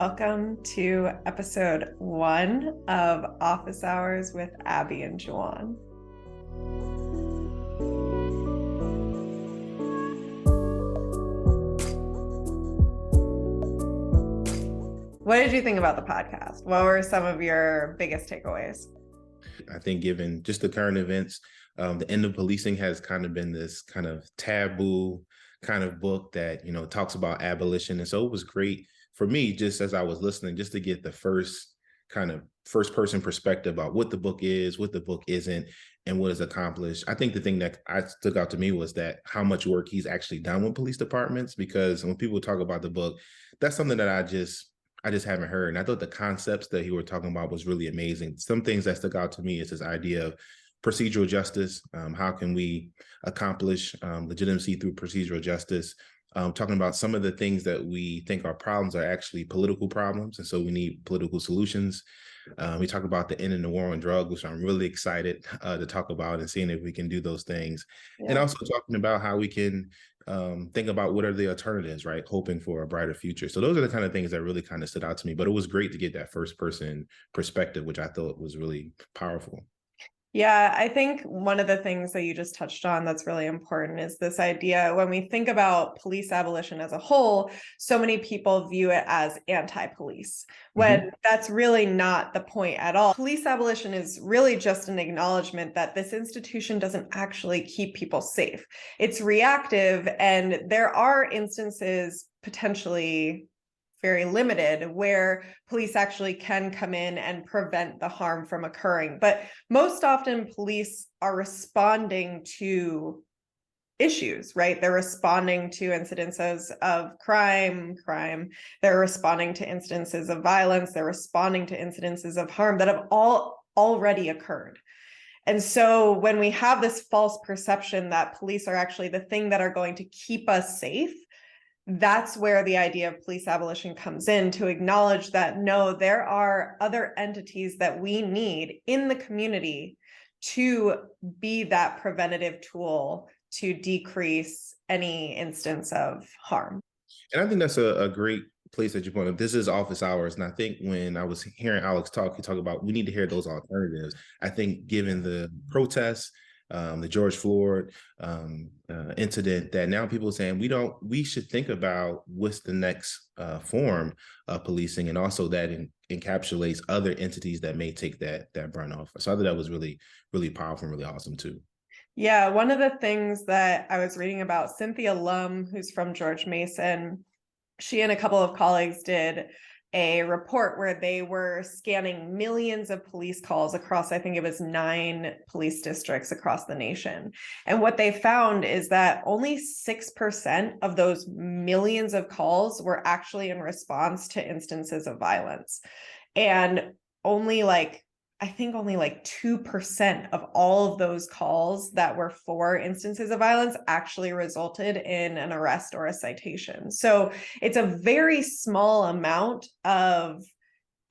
Welcome to episode 1 of Office Hours with Abbie and Juwan. What did you think about the podcast? What were some of your biggest takeaways? I think given just the current events, the end of policing has kind of been this kind of taboo kind of book that, talks about abolition. And so it was great for me, just as I was listening, just to get the first person perspective about what the book is, what the book isn't, and what is accomplished. I think the thing that stuck out to me was that how much work he's actually done with police departments, because when people talk about the book, that's something that I just haven't heard. And I thought the concepts that he were talking about was really amazing. Some things that stuck out to me is this idea of procedural justice. How can we accomplish legitimacy through procedural justice? Talking about some of the things that we think are problems are actually political problems. And so we need political solutions. We talk about the end of the war on drugs, which I'm really excited to talk about and seeing if we can do those things. Yeah. And also talking about how we can think about what are the alternatives, right? Hoping for a brighter future. So those are the kind of things that really kind of stood out to me. But it was great to get that first person perspective, which I thought was really powerful. Yeah, I think one of the things that you just touched on that's really important is this idea when we think about police abolition as a whole, so many people view it as anti-police, when that's really not the point at all. Police abolition is really just an acknowledgement that this institution doesn't actually keep people safe. It's reactive, and there are instances, potentially very limited, where police actually can come in and prevent the harm from occurring. But most often police are responding to issues, right? They're responding to incidences of crime. They're responding to instances of violence. They're responding to incidences of harm that have all already occurred. And so when we have this false perception that police are actually the thing that are going to keep us safe, that's where the idea of police abolition comes in, to acknowledge that, no, there are other entities that we need in the community to be that preventative tool to decrease any instance of harm. And I think that's a great place that you pointed. This is office hours. And I think when I was hearing Alex talk, he talked about we need to hear those alternatives. I think given the protests, the George Floyd incident, that now people are saying we should think about what's the next form of policing, and also that encapsulates other entities that may take that burn off. So I thought that was really, really powerful and really awesome too. Yeah, one of the things that I was reading about, Cynthia Lum, who's from George Mason, she and a couple of colleagues did a report where they were scanning millions of police calls across, I think it was 9 police districts across the nation. And what they found is that only 6% of those millions of calls were actually in response to instances of violence. And only 2% of all of those calls that were for instances of violence actually resulted in an arrest or a citation. So it's a very small amount of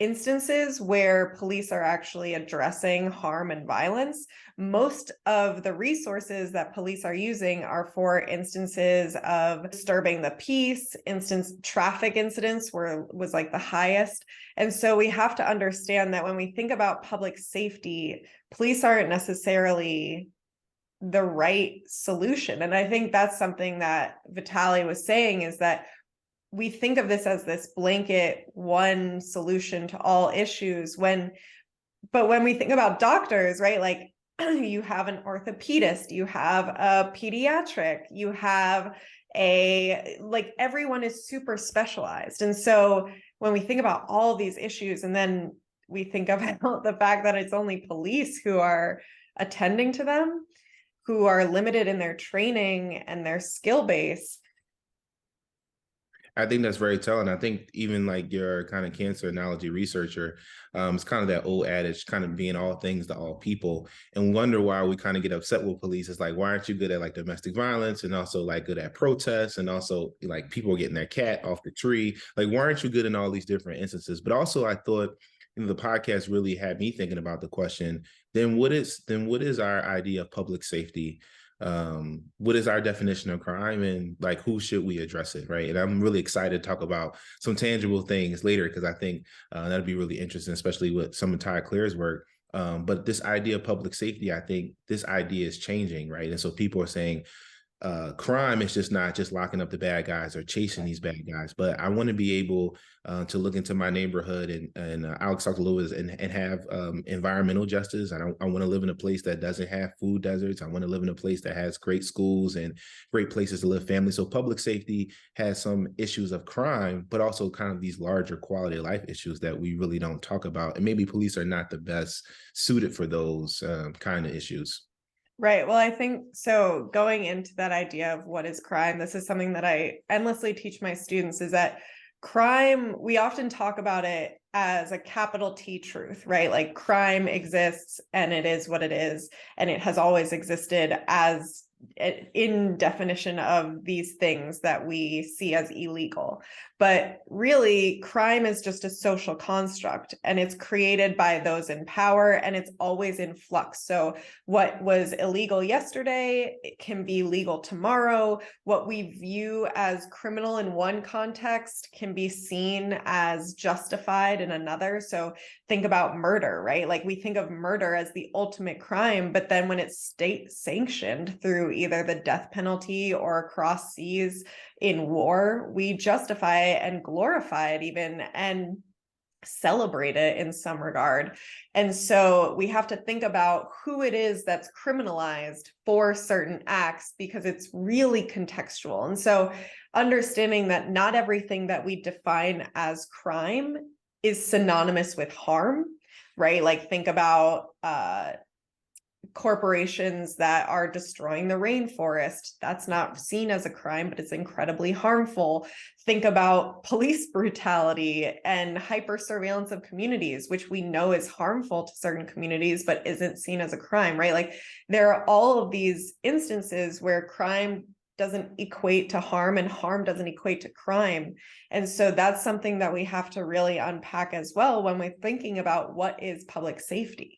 instances where police are actually addressing harm and violence. Most of the resources that police are using are for instances of disturbing the peace. Traffic incidents was like the highest. And so we have to understand that when we think about public safety, police aren't necessarily the right solution. And I think that's something that Vitaly was saying, is that we think of this as this blanket one solution to all issues, but when we think about doctors, right, like you have an orthopedist, you have a pediatric, you have everyone is super specialized. And so when we think about all these issues, and then we think about the fact that it's only police who are attending to them, who are limited in their training and their skill base, I think that's very telling. I think even like your kind of cancer analogy researcher, it's kind of that old adage, kind of being all things to all people, and wonder why we kind of get upset with police. It's like, why aren't you good at like domestic violence, and also like good at protests, and also like people getting their cat off the tree? Like, why aren't you good in all these different instances? But also I thought, the podcast really had me thinking about the question, then what is our idea of public safety? what is our definition of crime, and like who should we address it, right? And I'm really excited to talk about some tangible things later, because I think that'll be really interesting, especially with some of Ty Clear's work. But this idea of public safety, I think this idea is changing, right? And so people are saying crime is just not just locking up the bad guys or chasing these bad guys, but I want to be able to look into my neighborhood and Alex talked a little bit and have environmental justice. I want to live in a place that doesn't have food deserts. I want to live in a place that has great schools and great places to live family. So public safety has some issues of crime, but also kind of these larger quality of life issues that we really don't talk about. And maybe police are not the best suited for those kind of issues. Right. Well, I think so. Going into that idea of what is crime, this is something that I endlessly teach my students, is that crime, we often talk about it as a capital T truth, right? Like crime exists and it is what it is, and it has always existed as in definition of these things that we see as illegal. But really, crime is just a social construct, and it's created by those in power, and it's always in flux. So what was illegal yesterday, it can be legal tomorrow. What we view as criminal in one context can be seen as justified in another. So think about murder, right? Like we think of murder as the ultimate crime, but then when it's state sanctioned through either the death penalty or across seas in war, we justify it and glorify it even, and celebrate it in some regard. And so we have to think about who it is that's criminalized for certain acts, because it's really contextual. And so understanding that not everything that we define as crime is synonymous with harm, right? Like think about corporations that are destroying the rainforest. That's not seen as a crime, but it's incredibly harmful. Think about police brutality and hyper surveillance of communities, which we know is harmful to certain communities, but isn't seen as a crime, right? Like there are all of these instances where crime doesn't equate to harm and harm doesn't equate to crime. And so that's something that we have to really unpack as well when we're thinking about what is public safety.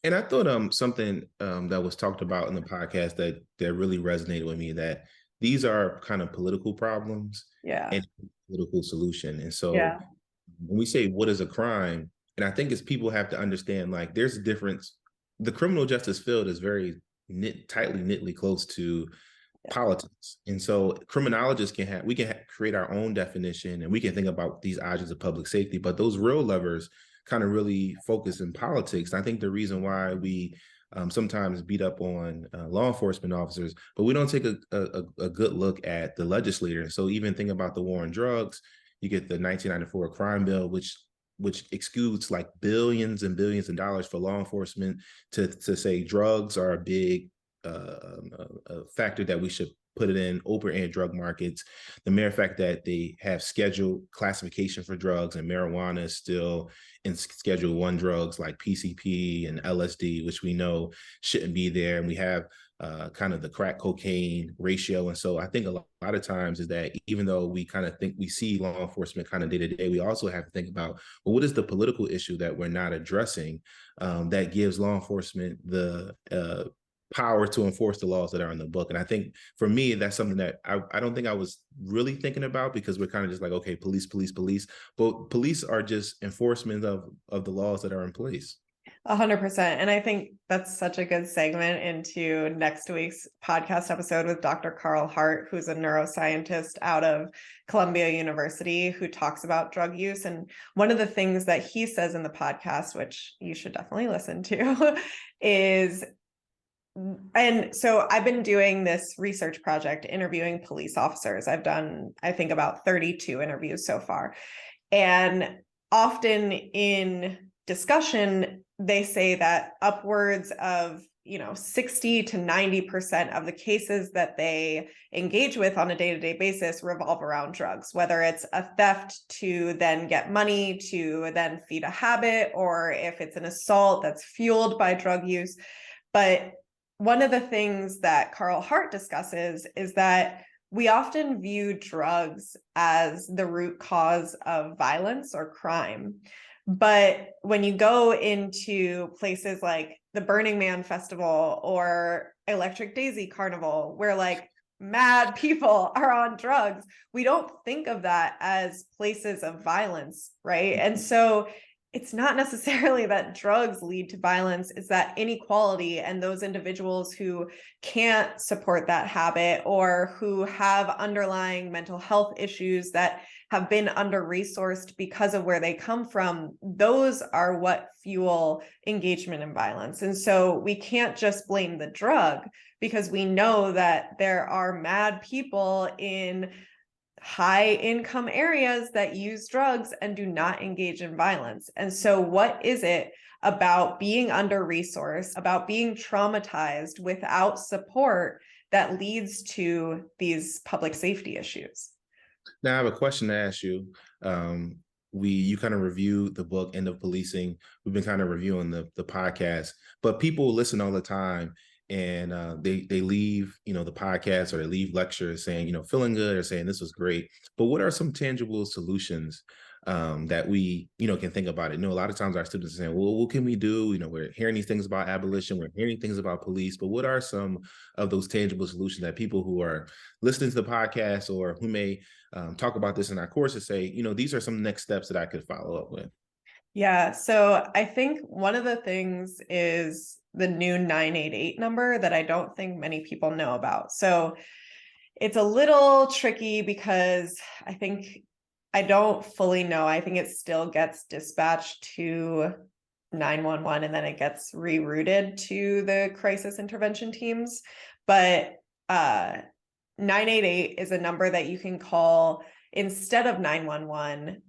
And I thought something that was talked about in the podcast that really resonated with me, that these are kind of political problems and political solution. And so when we say what is a crime, and I think it's people have to understand, like there's a difference. The criminal justice field is very tightly close to politics. And so criminologists we can create our own definition, and we can think about these objects of public safety, but those real levers kind of really focus in politics. And I think the reason why we sometimes beat up on law enforcement officers, but we don't take a good look at the legislator. So even think about the war on drugs, you get the 1994 crime bill, which excludes like billions and billions of dollars for law enforcement to say drugs are a big a factor that we should put it in open air drug markets. The mere fact that they have scheduled classification for drugs, and marijuana is still in Schedule 1 drugs like PCP and LSD, which we know shouldn't be there. And we have kind of the crack cocaine ratio. And so I think a lot of times is that even though we kind of think we see law enforcement kind of day to day, we also have to think about, well, what is the political issue that we're not addressing that gives law enforcement the power to enforce the laws that are in the book? And I think for me, that's something that I don't think I was really thinking about, because we're kind of just like, okay, police, but police are just enforcement of the laws that are in place. 100%. And I think that's such a good segment into next week's podcast episode with Dr. Carl Hart, who's a neuroscientist out of Columbia University, who talks about drug use. And one of the things that he says in the podcast, which you should definitely listen to, is, and so I've been doing this research project interviewing police officers. I've done, I think, about 32 interviews so far. And often in discussion, they say that upwards of 60 to 90% of the cases that they engage with on a day-to-day basis revolve around drugs, whether it's a theft to then get money to then feed a habit, or if it's an assault that's fueled by drug use. But one of the things that Carl Hart discusses is that we often view drugs as the root cause of violence or crime. But when you go into places like the Burning Man Festival or Electric Daisy Carnival, where like mad people are on drugs, we don't think of that as places of violence, right? And so it's not necessarily that drugs lead to violence, it's that inequality and those individuals who can't support that habit or who have underlying mental health issues that have been under-resourced because of where they come from. Those are what fuel engagement in violence. And so we can't just blame the drug, because we know that there are mad people in high income areas that use drugs and do not engage in violence. And so what is it about being under-resourced, about being traumatized without support, that leads to these public safety issues? Now, I have a question to ask you. You kind of reviewed the book End of Policing. We've been kind of reviewing the podcast, but people listen all the time, and they leave, the podcast, or they leave lectures saying, feeling good, or saying this was great. But what are some tangible solutions that we, can think about it? A lot of times our students are saying, well, what can we do? We're hearing these things about abolition, we're hearing things about police, but what are some of those tangible solutions that people who are listening to the podcast, or who may talk about this in our courses, say, these are some next steps that I could follow up with? Yeah, so I think one of the things is the new 988 number that I don't think many people know about. So it's a little tricky because I don't fully know. I think it still gets dispatched to 911 and then it gets rerouted to the crisis intervention teams. But 988 is a number that you can call instead of 911,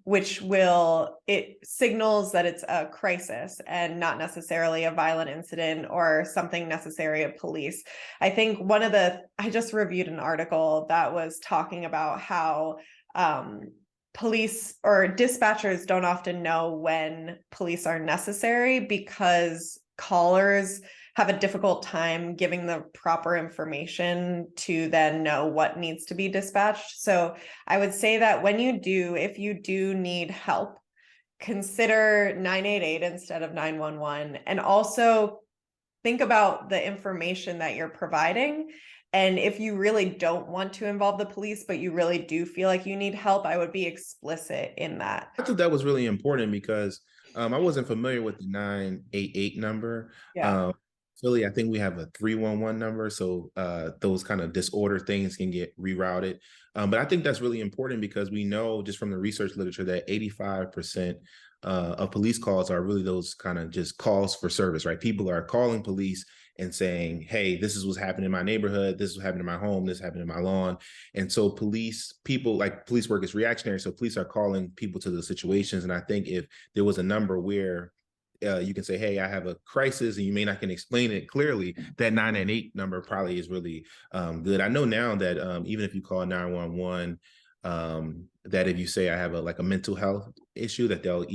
it signals that it's a crisis and not necessarily a violent incident or something necessary of police. I think I just reviewed an article that was talking about how police or dispatchers don't often know when police are necessary because callers have a difficult time giving the proper information to then know what needs to be dispatched. So I would say that if you do need help, consider 988 instead of 911, and also think about the information that you're providing. And if you really don't want to involve the police, but you really do feel like you need help, I would be explicit in that. I thought that was really important because I wasn't familiar with the 988 number. Yeah. Philly, I think we have a 311 number, so those kind of disorder things can get rerouted. But I think that's really important because we know just from the research literature that 85% of police calls are really those kind of just calls for service, right? People are calling police and saying, hey, this is what's happening in my neighborhood, this is what happened in my home, this happened in my lawn. And so police work is reactionary, so police are calling people to the situations. And I think if there was a number where you can say, hey, I have a crisis, and you may not can explain it clearly, that 998 number probably is really good. I know now that even if you call 911, that if you say I have a mental health issue, that they'll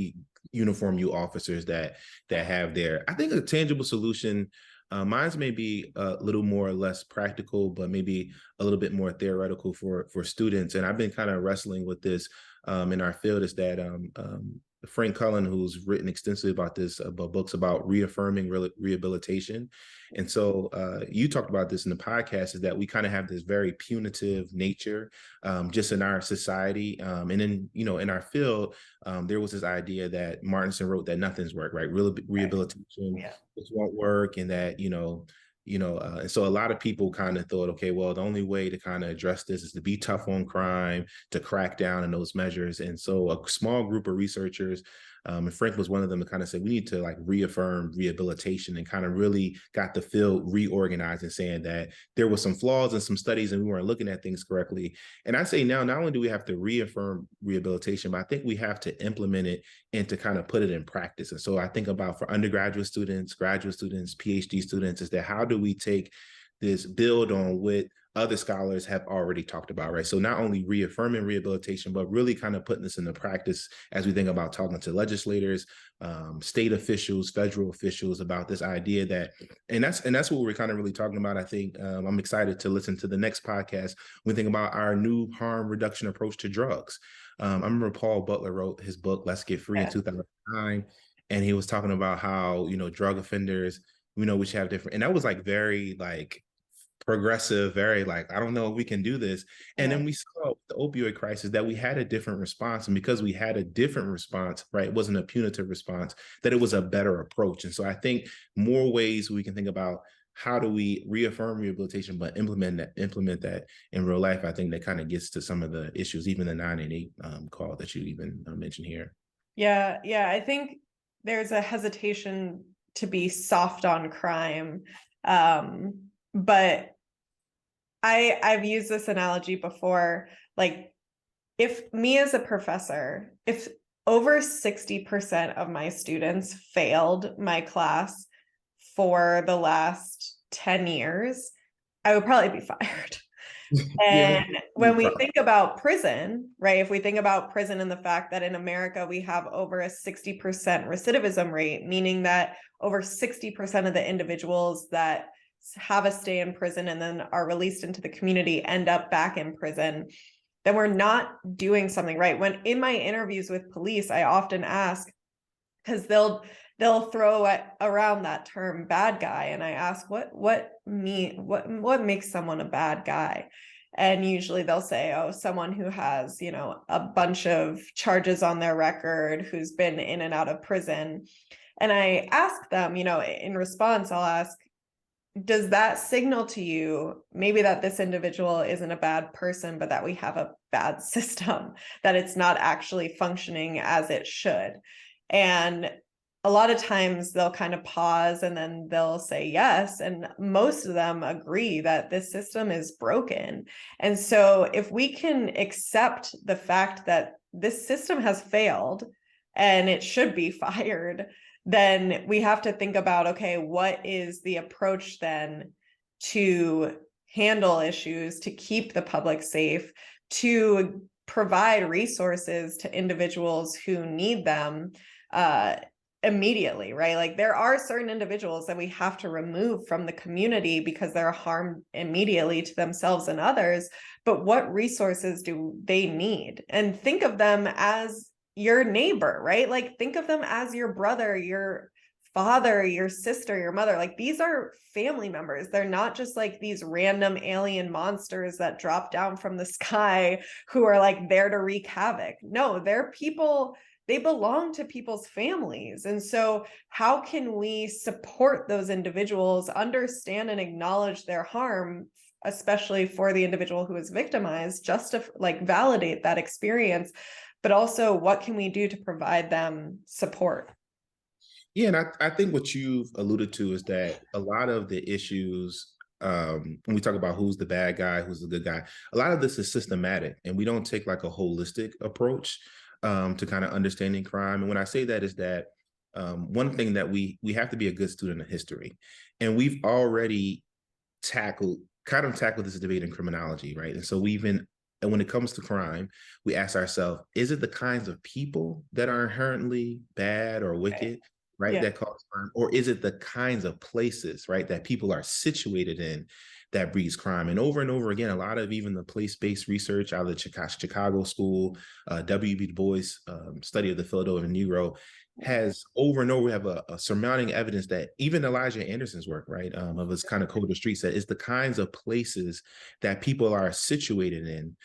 uniform you officers that have their, I think, a tangible solution. Mine's may be a little more or less practical, but maybe a little bit more theoretical for students. And I've been kind of wrestling with this in our field, is that Frank Cullen, who's written extensively about this, about books about reaffirming rehabilitation. And so you talked about this in the podcast, is that we kind of have this very punitive nature just in our society. And then, in our field, there was this idea that Martinson wrote that nothing's work, right? Rehabilitation, Yeah. This won't work. And that, and so a lot of people kind of thought, okay, well, the only way to kind of address this is to be tough on crime, to crack down on those measures. And so a small group of researchers, and Frank was one of them, to kind of say, we need to reaffirm rehabilitation, and kind of really got the field reorganized and saying that there were some flaws in some studies and we weren't looking at things correctly. And I say now, not only do we have to reaffirm rehabilitation, but I think we have to implement it and to kind of put it in practice. And so I think about, for undergraduate students, graduate students, PhD students, is that how do we take this, build on what other scholars have already talked about, right? So not only reaffirming rehabilitation, but really kind of putting this into practice as we think about talking to legislators, state officials, federal officials, about this idea that, and that's what we're kind of really talking about. I think I'm excited to listen to the next podcast when we think about our new harm reduction approach to drugs. I remember Paul Butler wrote his book Let's Get Free in Yeah. 2009, and he was talking about how, drug offenders, we should have different, and that was like very like progressive, very like, I don't know if we can do this. And Yeah. then we saw the opioid crisis that we had a different response. And because we had a different response, right, it wasn't a punitive response, that it was a better approach. And so I think more ways we can think about how do we reaffirm rehabilitation, but implement that in real life. I think that kind of gets to some of the issues, even the 988 call that you even mentioned here. Yeah. Yeah. I think there's a hesitation to be soft on crime. But I've used this analogy before. Like, if me as a professor, if over 60% of my students failed my class for the last 10 years, I would probably be fired. Yeah, And when we think about prison, right, if we think about prison and the fact that in America we have over a 60% recidivism rate, meaning that over 60% of the individuals that have a stay in prison and then are released into the community end up back in prison, then we're not doing something right. When in my interviews with police, I often ask, because they'll throw around that term bad guy, and I ask what makes someone a bad guy, and usually they'll say, oh, someone who has a bunch of charges on their record, who's been in and out of prison. And I ask them, in response, I'll ask, does that signal to you maybe that this individual isn't a bad person, but that we have a bad system, that it's not actually functioning as it should? And a lot of times they'll kind of pause and then they'll say yes. And most of them agree that this system is broken. And so if we can accept the fact that this system has failed and it should be fired, then we have to think about, okay, what is the approach then to handle issues, to keep the public safe, to provide resources to individuals who need them immediately, right? Like, there are certain individuals that we have to remove from the community because they're harmed immediately to themselves and others. But what resources do they need? And think of them as your neighbor, right? Like, think of them as your brother, your father, your sister, your mother. Like, these are family members. They're not just like these random alien monsters that drop down from the sky who are like there to wreak havoc. No, they're people. They belong to people's families. And so how can we support those individuals, understand and acknowledge their harm, especially for the individual who is victimized, just to like validate that experience, but also what can we do to provide them support? Yeah, and I think what you've alluded to is that a lot of the issues, when we talk about who's the bad guy, who's the good guy, a lot of this is systematic, and we don't take like a holistic approach to kind of understanding crime. And when I say that is that one thing that we have to be a good student of history, and we've already tackled this debate in criminology, right? And so and when it comes to crime, we ask ourselves, is it the kinds of people that are inherently bad or wicked, right, Yeah. that cause crime? Or is it the kinds of places, right, that people are situated in that breeds crime? And over again, a lot of even the place-based research out of the Chicago School, W.B. Du Bois study of the Philadelphia Negro, has over and over, we have a surmounting evidence that even Elijah Anderson's work, right, of his kind of Code of Streets, that is the kinds of places that people are situated in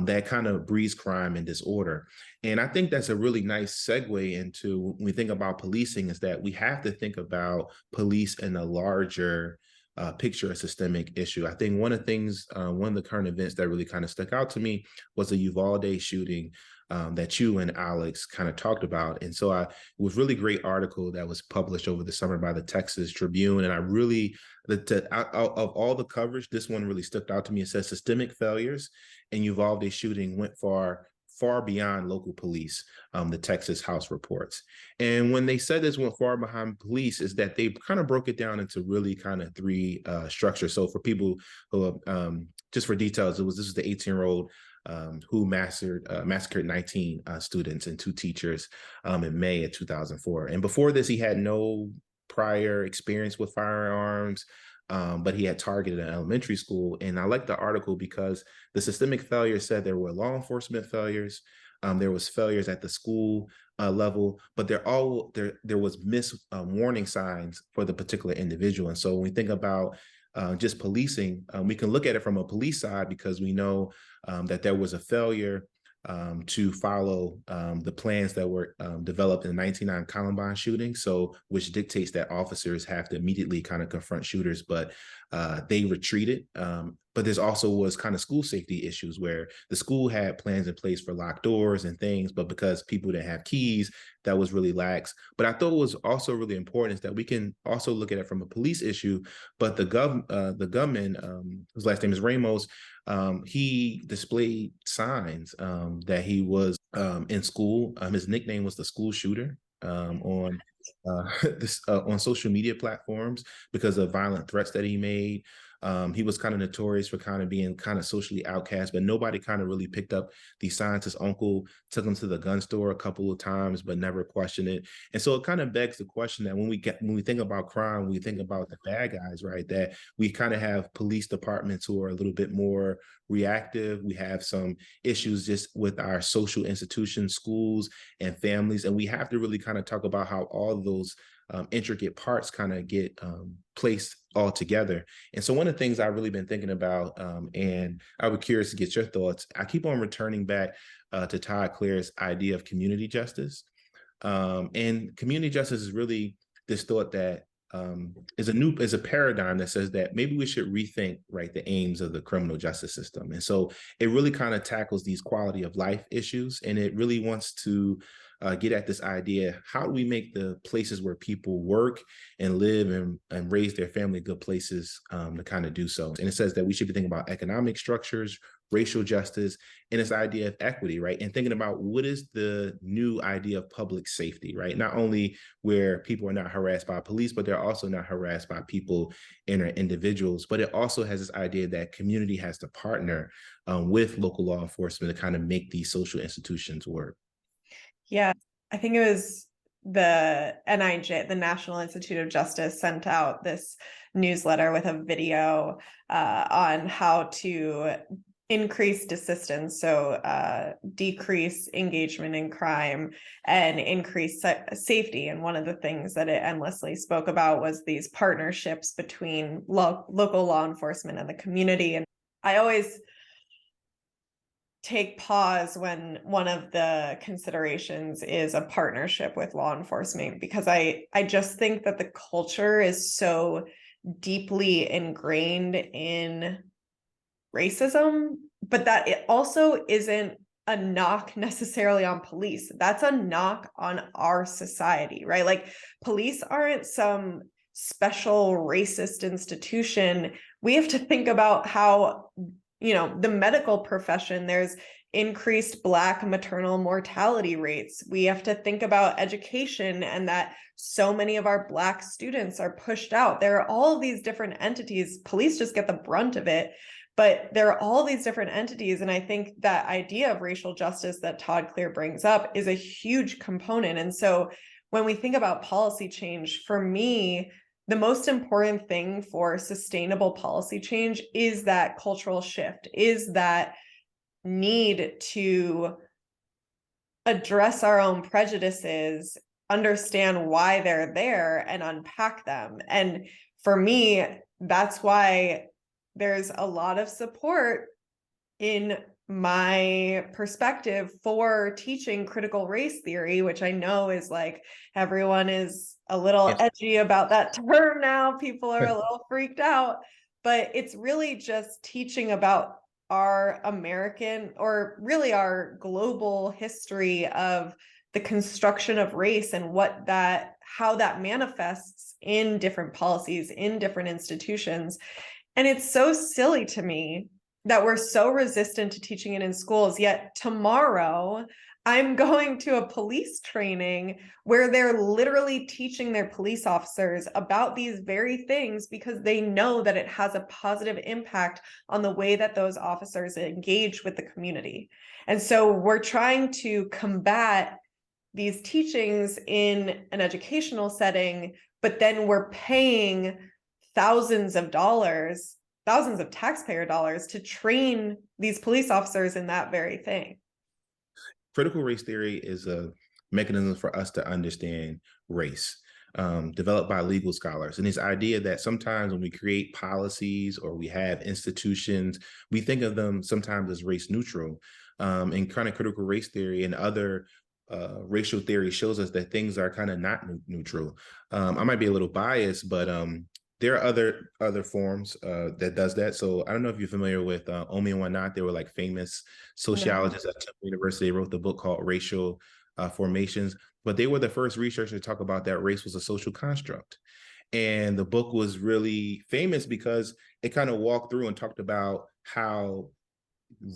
that kind of breeds crime and disorder. And I think that's a really nice segue into when we think about policing, is that we have to think about police in a larger picture, a systemic issue. I think one of the things, one of the current events that really kind of stuck out to me was the Uvalde shooting that you and Alex kind of talked about. And so it was a really great article that was published over the summer by the Texas Tribune. And I really, of all the coverage, this one really stuck out to me. It says systemic failures and Uvalde shooting went far beyond local police, the Texas House reports. And when they said this went far behind police, is that they kind of broke it down into really kind of three structures. So for people who, just for details, this was the 18-year-old who massacred 19 students and two teachers in May of 2004. And before this, he had no prior experience with firearms, but he had targeted an elementary school. And I like the article because the systemic failure said there were law enforcement failures, There was failures at the school level, but there was warning signs for the particular individual. And so when we think about just policing, we can look at it from a police side because we know that there was a failure to follow the plans that were developed in the 1999 Columbine shooting, so which dictates that officers have to immediately kind of confront shooters, but they retreated. But there's also was kind of school safety issues where the school had plans in place for locked doors and things, but because people didn't have keys, that was really lax. But I thought was also really important is that we can also look at it from a police issue, but the gunman, whose last name is Ramos, he displayed signs that he was in school. His nickname was the school shooter on on social media platforms because of violent threats that he made. He was kind of notorious for kind of being kind of socially outcast, but nobody kind of really picked up these signs. His uncle took him to the gun store a couple of times, but never questioned it. And so it kind of begs the question that when we think about crime, we think about the bad guys, right? That we kind of have police departments who are a little bit more reactive. We have some issues just with our social institutions, schools, and families. And we have to really kind of talk about how all of those intricate parts kind of get placed all together. And so one of the things I've really been thinking about, and I was curious to get your thoughts, I keep on returning back to Todd Clare's idea of community justice. And community justice is really this thought that is a paradigm that says that maybe we should rethink, right, the aims of the criminal justice system. And so it really kind of tackles these quality of life issues, and it really wants to get at this idea: how do we make the places where people work and live and raise their family good places to kind of do so? And it says that we should be thinking about economic structures, racial justice, and this idea of equity, right? And thinking about what is the new idea of public safety, right? Not only where people are not harassed by police, but they're also not harassed by people and individuals. But it also has this idea that community has to partner with local law enforcement to kind of make these social institutions work. Yeah, I think it was the NIJ, the National Institute of Justice, sent out this newsletter with a video on how to increase desistance, so decrease engagement in crime and increase safety. And one of the things that it endlessly spoke about was these partnerships between local law enforcement and the community. And I always take pause when one of the considerations is a partnership with law enforcement, because I just think that the culture is so deeply ingrained in racism, but that it also isn't a knock necessarily on police. That's a knock on our society, right? Like, police aren't some special racist institution. We have to think about how, the medical profession, there's increased Black maternal mortality rates. We have to think about education and that so many of our Black students are pushed out. There are all these different entities. Police just get the brunt of it, but there are all these different entities. And I think that idea of racial justice that Todd Clare brings up is a huge component. And so when we think about policy change, for me, the most important thing for sustainable policy change is that cultural shift, is that need to address our own prejudices, understand why they're there, and unpack them. And for me, that's why there's a lot of support in my perspective for teaching critical race theory, which I know is like, everyone is a little edgy about that term now. People are a little freaked out, but it's really just teaching about our American, or really our global history of the construction of race and how that manifests in different policies, in different institutions. And it's so silly to me that we're so resistant to teaching it in schools, yet tomorrow I'm going to a police training where they're literally teaching their police officers about these very things because they know that it has a positive impact on the way that those officers engage with the community. And so we're trying to combat these teachings in an educational setting, but then we're paying thousands of taxpayer dollars to train these police officers in that very thing. critical race theory is a mechanism for us to understand race, developed by legal scholars. And this idea that sometimes when we create policies or we have institutions, we think of them sometimes as race neutral. And kind of critical race theory and other racial theory shows us that things are kind of not neutral. I might be a little biased, but there are other forms that does that. So I don't know if you're familiar with Omi and Wanat. They were like famous No. sociologists at Temple University. They wrote the book called Racial Formations, but they were the first researchers to talk about that race was a social construct. And the book was really famous because it kind of walked through and talked about how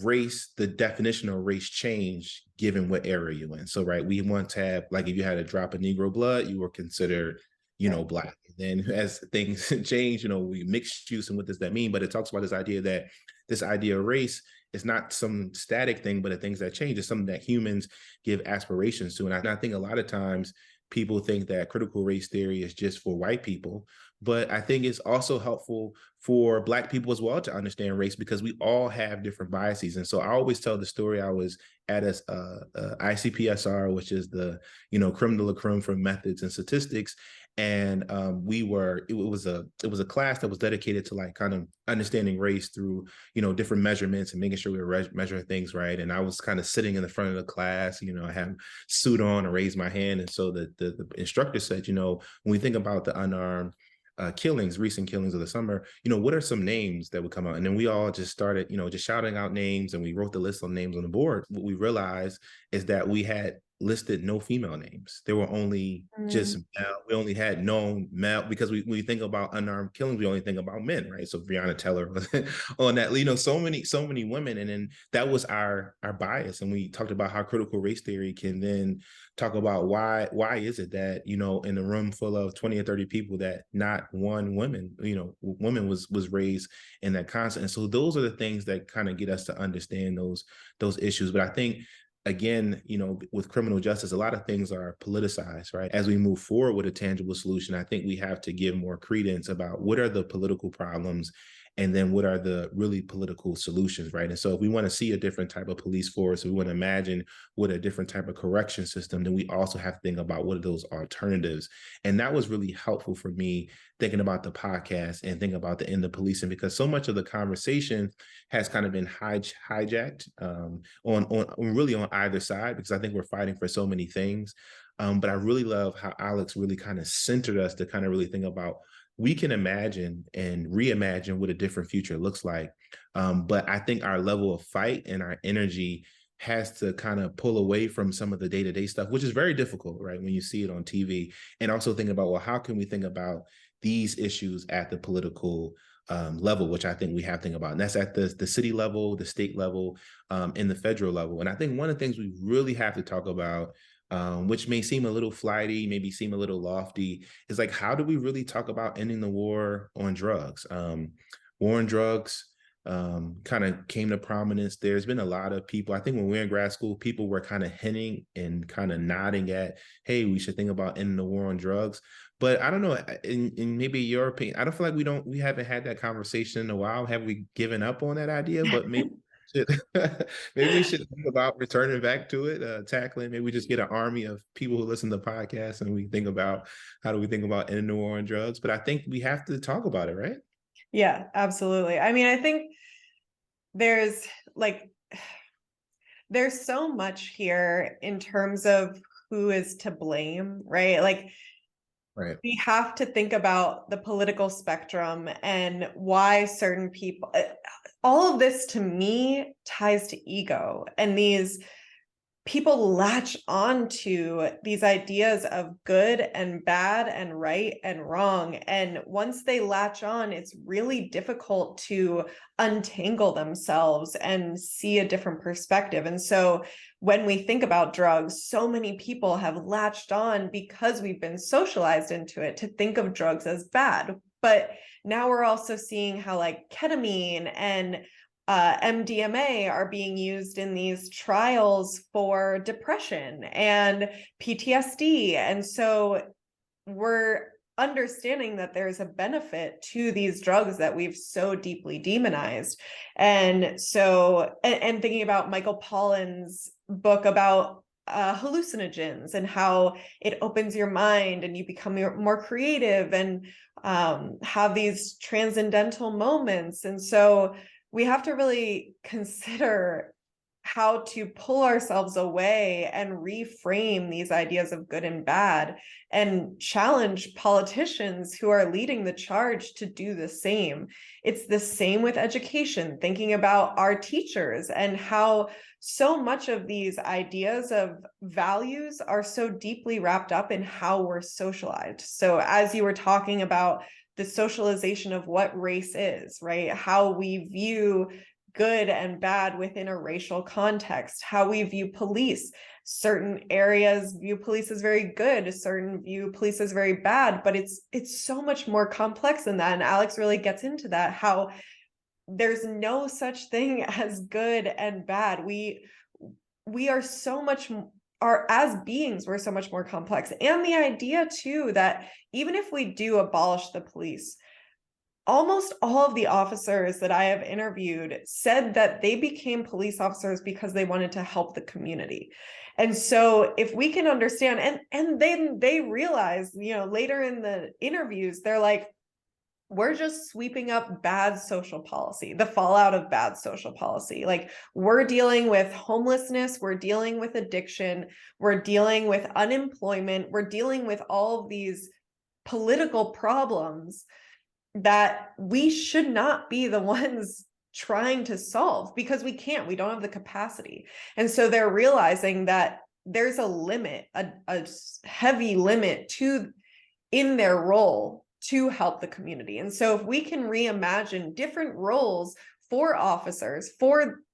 race, the definition of race changed given what era you're in. So, right, we once have, like, if you had a drop of Negro blood, you were considered, Right. Black. Then as things change, we mixed use, and what does that mean? But it talks about this idea of race is not some static thing, but the things that change is something that humans give aspirations to. And I think a lot of times people think that critical race theory is just for white people, but I think it's also helpful for Black people as well to understand race, because we all have different biases. And so I always tell the story. I was at a ICPSR, which is the creme de la creme for methods and statistics, and it was a class that was dedicated to like kind of understanding race through different measurements and making sure we were measuring things right. And I was kind of sitting in the front of the class, I had a suit on and raised my hand, and so the instructor said, when we think about the unarmed recent killings of the summer, what are some names that would come out? And then we all just started, just shouting out names, and we wrote the list of names on the board. What we realized is that we had listed no female names. There were only just male. We only had known male, because we think about unarmed killings, we only think about men, right? So Breonna Taylor was on that, so many women. And then that was our bias. And we talked about how critical race theory can then talk about why is it that, in a room full of 20 or 30 people, that not one woman was raised in that concept. And so those are the things that kind of get us to understand those issues. But I think, again, with criminal justice, a lot of things are politicized, right? As we move forward with a tangible solution, I think we have to give more credence about what are the political problems, and then what are the really political solutions, right? And so if we want to see a different type of police force, we want to imagine what a different type of correction system, then we also have to think about what are those alternatives. And that was really helpful for me, thinking about the podcast and thinking about the end of policing, because so much of the conversation has kind of been hijacked on really on either side, because I think we're fighting for so many things. But I really love how Alex really kind of centered us to kind of really think about, we can imagine and reimagine what a different future looks like. But I think our level of fight and our energy has to kind of pull away from some of the day-to-day stuff, which is very difficult, right? When you see it on TV, and also think about, well, how can we think about these issues at the political level, which I think we have to think about. And that's at the city level, the state level, and the federal level. And I think one of the things we really have to talk about, which may seem a little flighty, maybe seem a little lofty, is like, how do we really talk about ending the war on drugs? War on drugs kind of came to prominence. There's been a lot of people, I think when we were in grad school, people were kind of hinting and kind of nodding at, hey, we should think about ending the war on drugs. But I don't know, in maybe your opinion, I don't feel like we haven't had that conversation in a while. Have we given up on that idea? But maybe maybe we should think about returning back to it, tackling. Maybe we just get an army of people who listen to podcasts, and we think about, how do we think about ending the war on drugs? But I think we have to talk about it, right? Yeah, absolutely. I mean, I think there's so much here in terms of who is to blame, right? Like, Right. we have to think about the political spectrum and why certain people, all of this to me ties to ego, and these people latch on to these ideas of good and bad and right and wrong. And once they latch on, it's really difficult to untangle themselves and see a different perspective. And so when we think about drugs, so many people have latched on, because we've been socialized into it, to think of drugs as bad. But now we're also seeing how like ketamine and MDMA are being used in these trials for depression and PTSD. And so we're understanding that there's a benefit to these drugs that we've so deeply demonized. And so, and thinking about Michael Pollan's book about hallucinogens and how it opens your mind and you become more creative and have these transcendental moments. And so we have to really consider how to pull ourselves away and reframe these ideas of good and bad and challenge politicians who are leading the charge to do the same. It's the same with education, thinking about our teachers and how so much of these ideas of values are so deeply wrapped up in how we're socialized. So as you were talking about the socialization of what race is, right? How we view good and bad within a racial context, how we view police. Certain areas view police as very good, certain view police as very bad, but it's so much more complex than that. And Alex really gets into that, how there's no such thing as good and bad. We are so much as beings, we're so much more complex. And the idea too that even if we do abolish the police, almost all of the officers that I have interviewed said that they became police officers because they wanted to help the community. And so if we can understand, and then they realize, later in the interviews, they're like, we're just sweeping up bad social policy, the fallout of bad social policy. Like, we're dealing with homelessness, we're dealing with addiction, we're dealing with unemployment, we're dealing with all of these political problems that we should not be the ones trying to solve, because we don't have the capacity. And so they're realizing that there's a limit, a heavy limit in their role to help the community. And so if we can reimagine different roles for officers,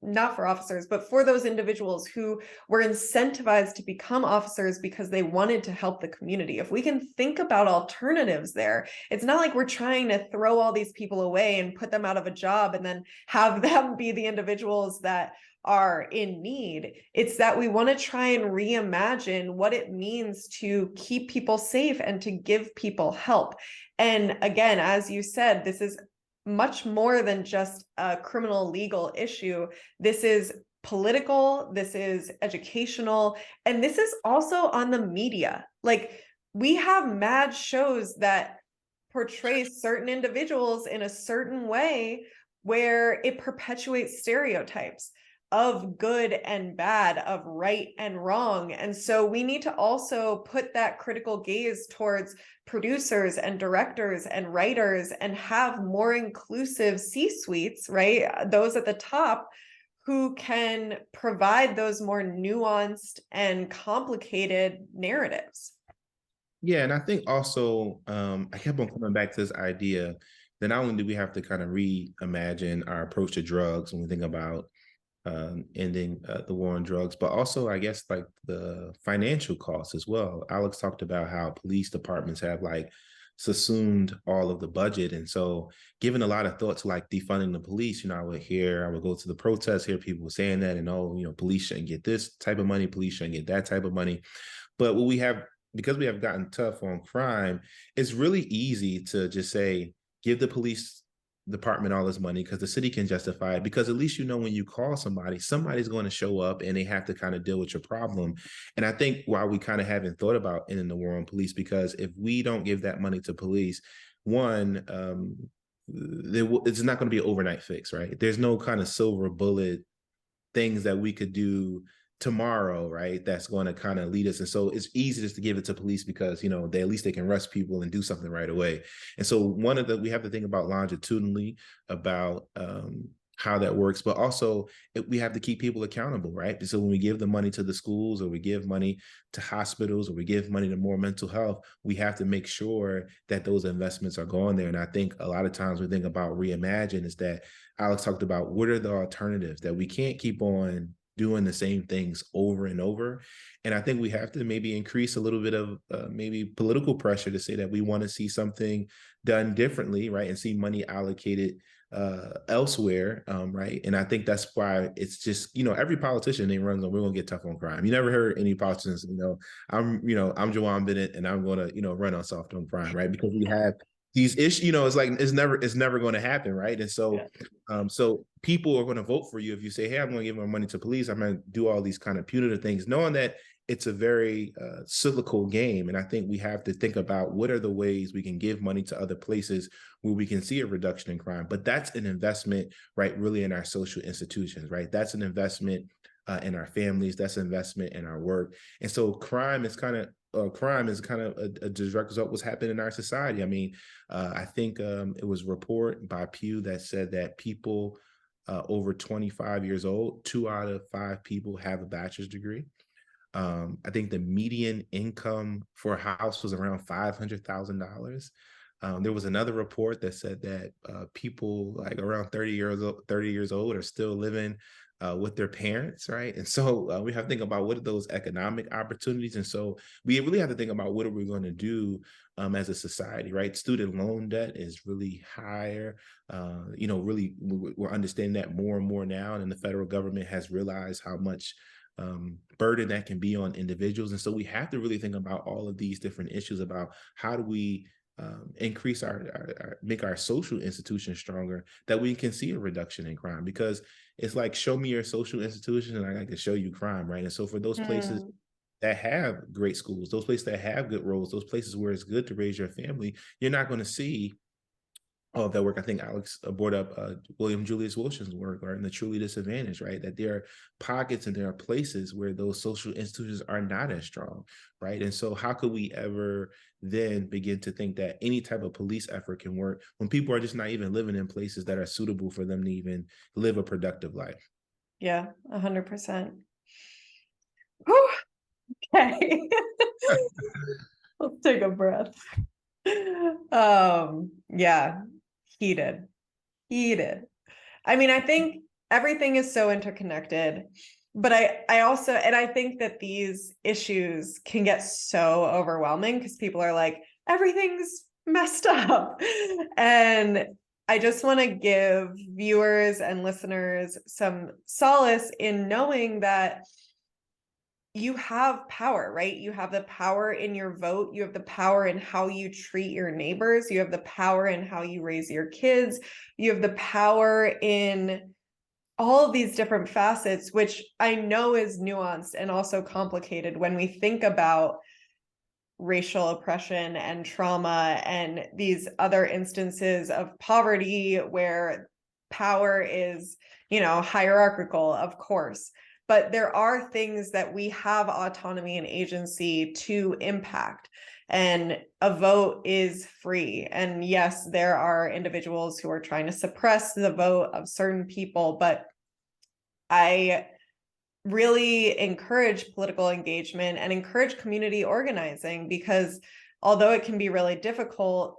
not for officers, but for those individuals who were incentivized to become officers because they wanted to help the community. If we can think about alternatives there, it's not like we're trying to throw all these people away and put them out of a job and then have them be the individuals that are in need. It's that we want to try and reimagine what it means to keep people safe and to give people help. And again, as you said, this is much more than just a criminal legal issue. This is political, this is educational, and this is also on the media. Like, we have mad shows that portray certain individuals in a certain way where it perpetuates stereotypes of good and bad, of right and wrong. And so we need to also put that critical gaze towards producers and directors and writers and have more inclusive C-suites, right? Those at the top who can provide those more nuanced and complicated narratives. Yeah, and I think also I kept on coming back to this idea that not only do we have to kind of reimagine our approach to drugs when we think about ending the war on drugs, but also I guess like the financial costs as well. Alex talked about how police departments have like subsumed all of the budget, and so given a lot of thought to like defunding the police, I would go to the protests, hear people saying that, and police shouldn't get this type of money, police shouldn't get that type of money. But what we have, because we have gotten tough on crime, it's really easy to just say, give the police department all this money because the city can justify it, because at least when you call somebody, somebody's going to show up and they have to kind of deal with your problem. And I think why we kind of haven't thought about ending the war on police, because if we don't give that money to police, one, it's not going to be an overnight fix, right? There's no kind of silver bullet things that we could do tomorrow, right? That's going to kind of lead us. And so it's easy just to give it to police because, at least they can arrest people and do something right away. And so we have to think about longitudinally about how that works, but also we have to keep people accountable, right? So when we give the money to the schools, or we give money to hospitals, or we give money to more mental health, we have to make sure that those investments are going there. And I think a lot of times we think about reimagine is that Alex talked about, what are the alternatives, that we can't keep on doing the same things over and over. And I think we have to maybe increase a little bit of maybe political pressure to say that we want to see something done differently, right? And see money allocated elsewhere, right? And I think that's why it's just, every politician they runs on, we're gonna get tough on crime. You never heard any politicians, I'm Juwan Bennett and I'm gonna, run on soft on crime, right? Because we have these issues, it's like it's never going to happen, right? And so, so people are going to vote for you if you say, hey, I'm going to give my money to police, I'm going to do all these kind of punitive things, knowing that it's a very cyclical game. And I think we have to think about what are the ways we can give money to other places where we can see a reduction in crime. But that's an investment, right, really in our social institutions, right? That's an investment in our families. That's an investment in our work. And so crime is kind of a direct result of what's happening in our society. I mean, I think it was a report by Pew that said that people over 25 years old, 2 out of 5 people have a bachelor's degree. I think the median income for a house was around $500,000. There was another report that said that people like around 30 years old are still living with their parents, right? And so we have to think about what are those economic opportunities. And so we really have to think about what are we going to do as a society, right? Student loan debt is really higher. Really, we're understanding that more and more now. And the federal government has realized how much burden that can be on individuals. And so we have to really think about all of these different issues about how do we increase make our social institutions stronger, that we can see a reduction in crime, because it's like, show me your social institution and I can show you crime, right? And so for those places that have great schools, those places that have good roads, those places where it's good to raise your family, you're not going to see all of that work. I think Alex brought up William Julius Wilson's work, or in The Truly Disadvantaged, right? That there are pockets and there are places where those social institutions are not as strong, right? And so how could we ever then begin to think that any type of police effort can work when people are just not even living in places that are suitable for them to even live a productive life? Yeah, 100%. Whew. Okay. Let's take a breath. Yeah, heated. I mean, I think everything is so interconnected, but I also, and I think that these issues can get so overwhelming because people are like, everything's messed up. And I just want to give viewers and listeners some solace in knowing that you have power, right? You have the power in your vote. You have the power in how you treat your neighbors. You have the power in how you raise your kids. You have the power in all of these different facets, which I know is nuanced and also complicated when we think about racial oppression and trauma and these other instances of poverty where power is, hierarchical, of course. But there are things that we have autonomy and agency to impact. And a vote is free. And yes, there are individuals who are trying to suppress the vote of certain people, but I really encourage political engagement and encourage community organizing, because although it can be really difficult,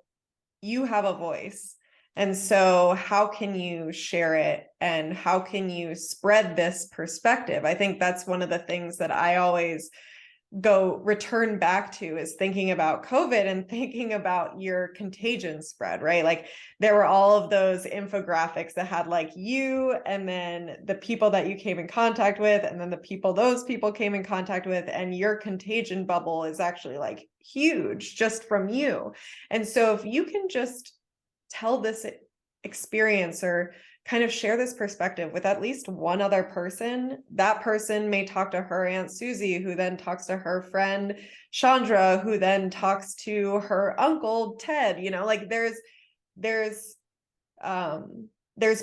you have a voice. And so how can you share it and how can you spread this perspective? I think that's one of the things that I always return back to, is thinking about COVID and thinking about your contagion spread, right? Like there were all of those infographics that had like you and then the people that you came in contact with and then the people those people came in contact with, and your contagion bubble is actually like huge just from you. And so if you can just tell this experience or kind of share this perspective with at least one other person, that person may talk to her Aunt Susie, who then talks to her friend Chandra, who then talks to her uncle Ted. Like there's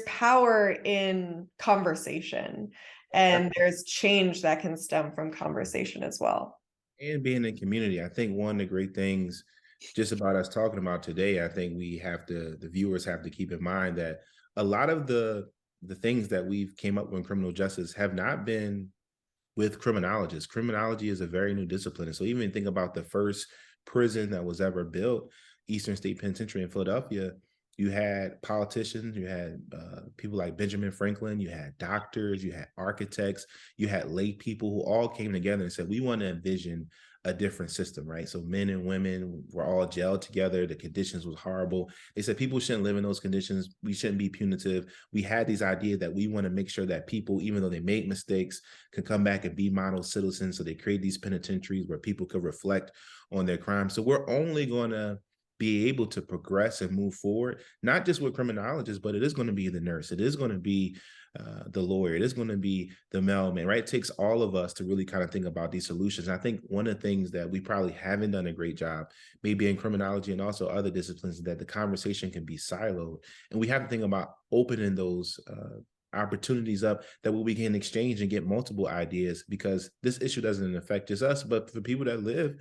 power in conversation, and there's change that can stem from conversation as well. And being in community, I think one of the great things just about us talking about today, I think the viewers have to keep in mind that a lot of the things that we've came up with in criminal justice have not been with criminologists. Criminology is a very new discipline. And so even think about the first prison that was ever built, Eastern State Penitentiary in Philadelphia, you had politicians, you had people like Benjamin Franklin, you had doctors, you had architects, you had lay people who all came together and said, we want to envision a different system, right? So men and women were all jailed together. The conditions was horrible. They said people shouldn't live in those conditions. We shouldn't be punitive. We had these ideas that we want to make sure that people, even though they made mistakes, could come back and be model citizens. So they create these penitentiaries where people could reflect on their crimes. So we're only going to be able to progress and move forward, not just with criminologists, but it is going to be the nurse. It is going to be the lawyer. It is going to be the mailman, right? It takes all of us to really kind of think about these solutions. And I think one of the things that we probably haven't done a great job, maybe in criminology and also other disciplines, is that the conversation can be siloed. And we have to think about opening those opportunities up that we can exchange and get multiple ideas, because this issue doesn't affect just us, but for people that live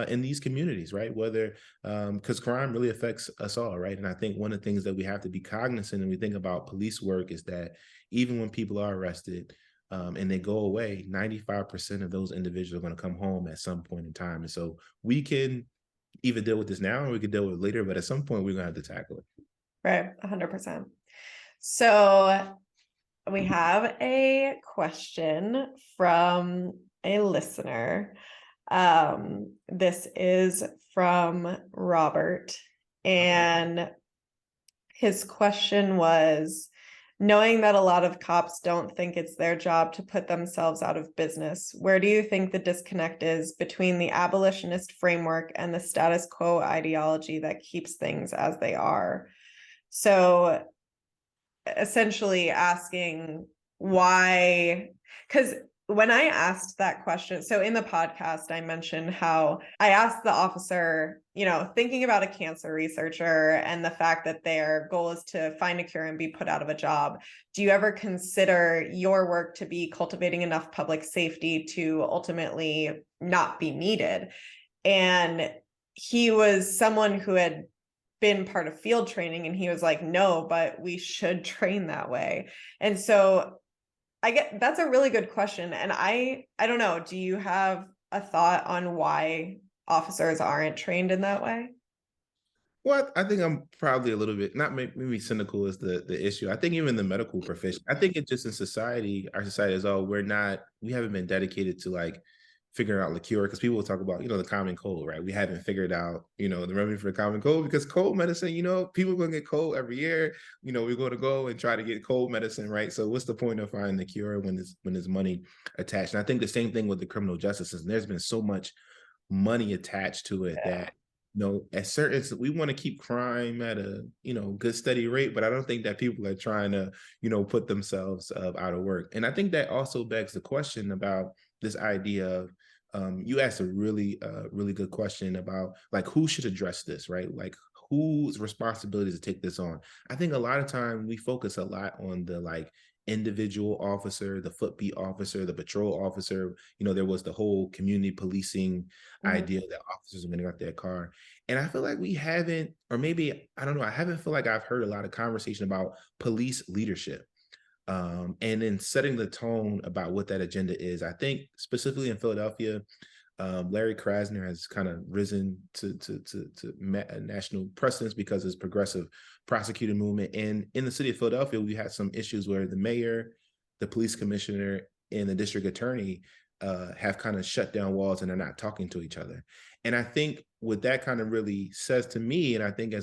in these communities, right? Whether, because crime really affects us all, right? And I think one of the things that we have to be cognizant and we think about police work is that even when people are arrested and they go away, 95% of those individuals are going to come home at some point in time. And so we can either deal with this now or we can deal with it later, but at some point we're going to have to tackle it. Right, 100%. So we have a question from a listener. This is from Robert, and his question was, knowing that a lot of cops don't think it's their job to put themselves out of business, where do you think the disconnect is between the abolitionist framework and the status quo ideology that keeps things as they are? So essentially asking why, because when I asked that question, so in the podcast, I mentioned how I asked the officer, thinking about a cancer researcher and the fact that their goal is to find a cure and be put out of a job, do you ever consider your work to be cultivating enough public safety to ultimately not be needed? And he was someone who had been part of field training, and he was like, no, but we should train that way. And so that's a really good question. And I don't know, do you have a thought on why officers aren't trained in that way? Well, I think I'm probably a little bit, not maybe cynical is the issue. I think even the medical profession, I think it just in society, our society as well, we haven't been dedicated to like figuring out the cure, because people will talk about, the common cold, right? We haven't figured out, the remedy for the common cold, because cold medicine, people are going to get cold every year. We're going to go and try to get cold medicine, right? So what's the point of finding the cure when there's money attached? And I think the same thing with the criminal justice system. There's been so much money attached to it that at certain, we want to keep crime at a good steady rate, but I don't think that people are trying to put themselves out of work. And I think that also begs the question about this idea of you asked a really good question about like who should address this, right? Like whose responsibility to take this on. I think a lot of time we focus a lot on the like individual officer, the footbeat officer, the patrol officer. There was the whole community policing idea that officers are going to get their car. And I feel like we haven't, or maybe, I don't know, I haven't feel like I've heard a lot of conversation about police leadership. And then setting the tone about what that agenda is. I think specifically in Philadelphia, Larry Krasner has kind of risen to national precedence because of his progressive prosecuting movement. And in the city of Philadelphia, we had some issues where the mayor, the police commissioner, and the district attorney have kind of shut down walls and they're not talking to each other. And I think what that kind of really says to me, and I think I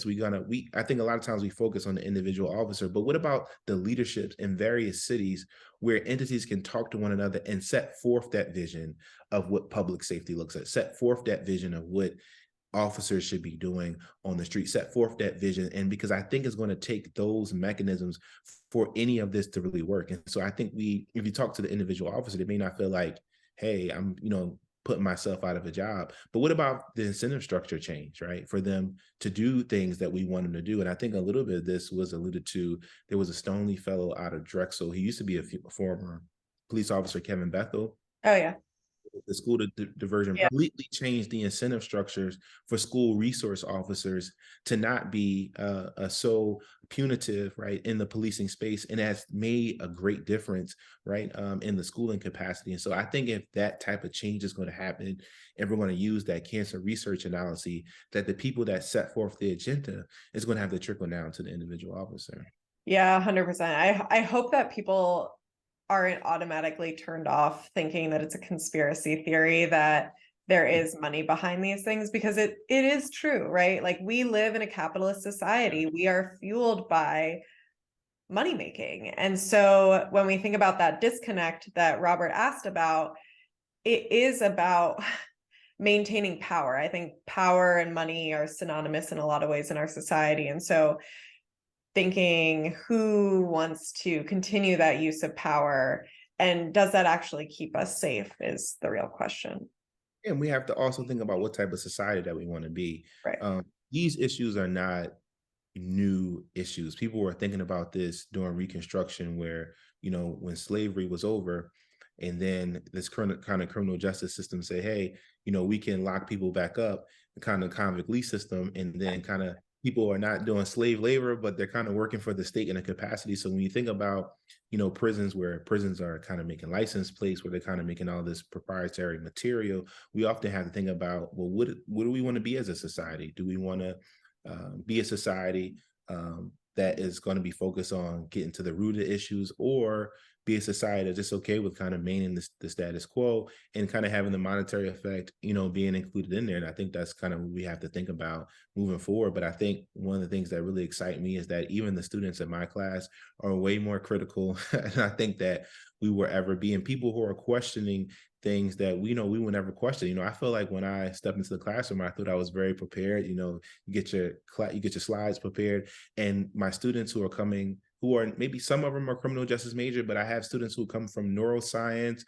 think a lot of times we focus on the individual officer, but what about the leaderships in various cities where entities can talk to one another and set forth that vision of what public safety looks like, set forth that vision of what officers should be doing on the street, set forth that vision. And because I think it's going to take those mechanisms for any of this to really work. And so I think if you talk to the individual officer, they may not feel like, hey, I'm, putting myself out of a job. But what about the incentive structure change, right? For them to do things that we want them to do. And I think a little bit of this was alluded to. There was a Stoneleigh fellow out of Drexel. He used to be a former police officer, Kevin Bethel. Oh, yeah. The school diversion completely changed the incentive structures for school resource officers to not be so punitive, right, in the policing space, and has made a great difference, right, in the schooling capacity. And so I think if that type of change is going to happen, and we're going to use that cancer research analysis, that the people that set forth the agenda is going to have to trickle down to the individual officer. Yeah, 100%. I hope that people aren't automatically turned off thinking that it's a conspiracy theory that there is money behind these things, because it is true, right? Like, we live in a capitalist society. We are fueled by money making. And so when we think about that disconnect that Robert asked about, it is about maintaining power. I think power and money are synonymous in a lot of ways in our society. And so thinking, who wants to continue that use of power, and does that actually keep us safe, is the real question. And we have to also think about what type of society that we want to be. Right. These issues are not new issues. People were thinking about this during Reconstruction, where, when slavery was over, and then this current kind of criminal justice system say, hey, we can lock people back up, the kind of convict lease system, and then kind of people are not doing slave labor, but they're kind of working for the state in a capacity. So when you think about, prisons, where prisons are kind of making license plates, where they're kind of making all this proprietary material, we often have to think about, well, what do we want to be as a society? Do we want to be a society that is going to be focused on getting to the root of the issues, or be a society that's just okay with kind of maintaining the status quo and kind of having the monetary effect, being included in there? And I think that's kind of what we have to think about moving forward. But I think one of the things that really excite me is that even the students in my class are way more critical. And I think that we will ever be, and people who are questioning things that we would never question. I feel like when I stepped into the classroom, I thought I was very prepared. You get your slides prepared, and my students who are coming, who are maybe, some of them are criminal justice major, but I have students who come from neuroscience,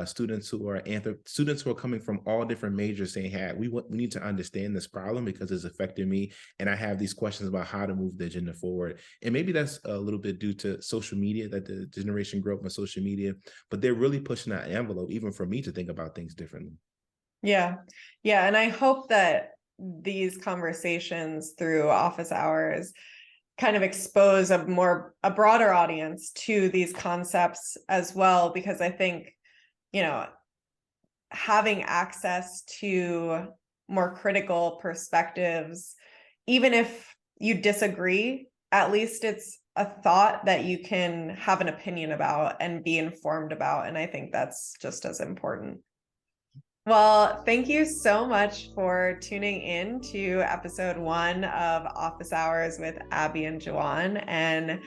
students who are coming from all different majors, saying, hey, we need to understand this problem because it's affecting me, and I have these questions about how to move the agenda forward. And maybe that's a little bit due to social media, that the generation grew up on social media, but they're really pushing that envelope, even for me, to think about things differently. Yeah. And I hope that these conversations through office hours kind of expose a broader audience to these concepts as well, because I think, having access to more critical perspectives, even if you disagree, at least it's a thought that you can have an opinion about and be informed about. And I think that's just as important. Well, thank you so much for tuning in to episode 1 of Office Hours with Abbie and Juwan. And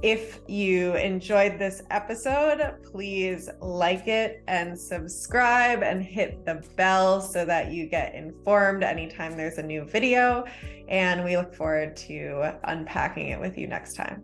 if you enjoyed this episode, please like it and subscribe and hit the bell so that you get informed anytime there's a new video. And we look forward to unpacking it with you next time.